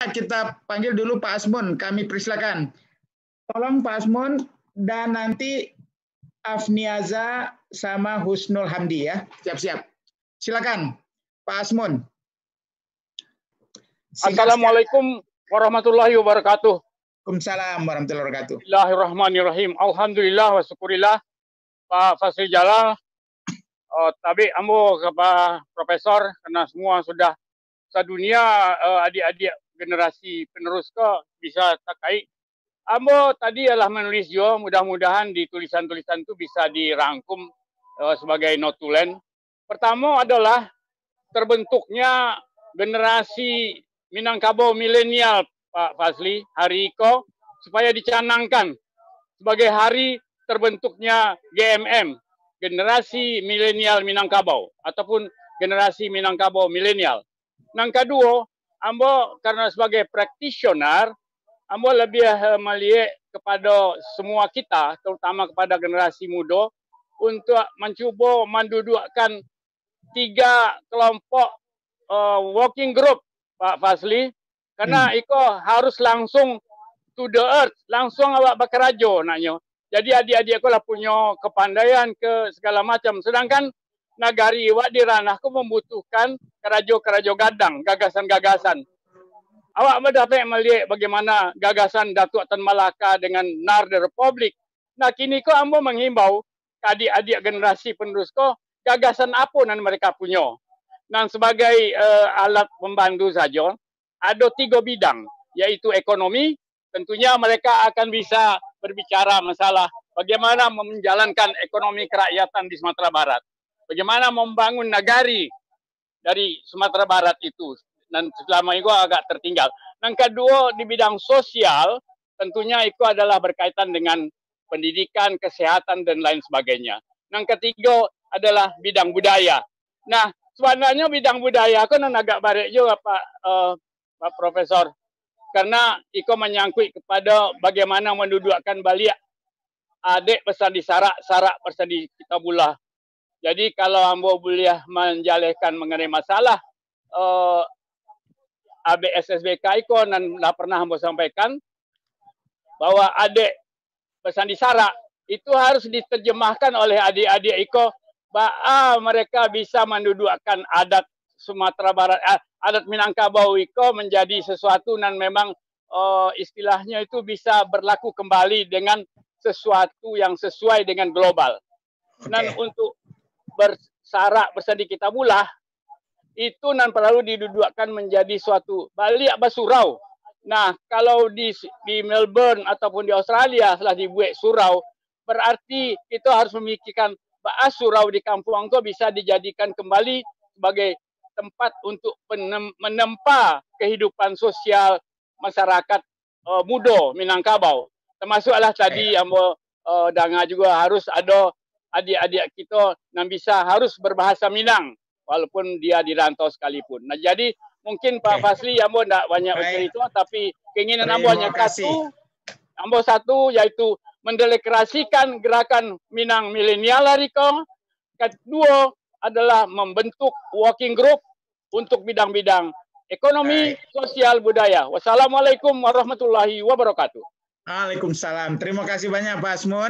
kita panggil dulu Pak Asmun, kami persilakan. Tolong Pak Asmun dan nanti Afniaza sama Husnul Hamdi ya. Siap-siap. Silakan Pak Asmun. Assalamualaikum warahmatullahi wabarakatuh. Waalaikumsalam warahmatullahi wabarakatuh. Bismillahirrahmanirrahim. Alhamdulillah wa syukurillah. Pak Fasli Jalal, tabi ambo ke Pak Profesor, karena semua sudah sedunia adik-adik generasi penerus ke bisa terkait. Ambo tadi adalah menulis juga, mudah-mudahan di tulisan-tulisan itu bisa dirangkum sebagai notulen. Pertama adalah terbentuknya generasi Minangkabau milenial, Pak Fasli, hari Iko, supaya dicanangkan sebagai hari terbentuknya GMM, generasi milenial Minangkabau, ataupun generasi Minangkabau milenial. Yang kedua, ambo karena sebagai practitioner, ambo lebih melihat kepada semua kita, terutama kepada generasi muda, untuk mencuba mendudukkan 3 kelompok working group, Pak Fasli, karena Iko harus langsung to the earth, langsung awak bekerja naknya. Jadi adik-adik aku lah punya kepandaian ke segala macam. Sedangkan nagari awak di ranahku membutuhkan kerajo-kerajo gadang, gagasan-gagasan. Awak dapat melihat bagaimana gagasan Datuk Tan Malaka dengan NAR The Republic. Nah kini ko ambo menghimbau ke adik-adik generasi penerus ko, gagasan apa yang mereka punya. Dan sebagai alat membantu saja, ada 3 bidang, yaitu ekonomi. Tentunya mereka akan bisa berbicara masalah bagaimana menjalankan ekonomi kerakyatan di Sumatera Barat. Bagaimana membangun nagari dari Sumatera Barat itu. Dan selama itu agak tertinggal. Yang kedua, di bidang sosial, tentunya itu adalah berkaitan dengan pendidikan, kesehatan, dan lain sebagainya. Yang ketiga adalah bidang budaya. Nah, sebenarnya bidang budaya kan agak baik juga Pak Profesor, karena Iko menyangkut kepada bagaimana mendudukkan balik adik pesan di sarak pesan di Kitabullah. Jadi kalau ambo boleh menjelaskan mengenai masalah ABSSBK Iko dan pernah ambo sampaikan bahwa adik pesan di sarak itu harus diterjemahkan oleh adik-adik Iko bahwa mereka bisa mendudukkan adat Sumatera Barat, adat Minangkabau Iko menjadi sesuatu dan memang istilahnya itu bisa berlaku kembali dengan sesuatu yang sesuai dengan global. Dan untuk bersarak bersadi Kitabullah itu nan perlu didudukkan menjadi suatu balik basurau. Nah, kalau di Melbourne ataupun di Australia telah dibuat surau, berarti itu harus memikirkan bahwa surau di kampung itu bisa dijadikan kembali sebagai tempat untuk menempa kehidupan sosial masyarakat muda Minangkabau. Termasuklah tadi ambo danga juga harus ada adik-adik kita yang bisa harus berbahasa Minang walaupun dia di rantau sekalipun. Nah, jadi mungkin Pak Fasli ambo tidak banyak bercerita, tapi keinginan ambo hanya satu, yaitu mendeklarasikan gerakan Minang Milenial Hariko. Kedua adalah membentuk working group untuk bidang-bidang ekonomi, sosial, budaya. Wassalamualaikum warahmatullahi wabarakatuh. Waalaikumsalam. Terima kasih banyak Pak Asmun.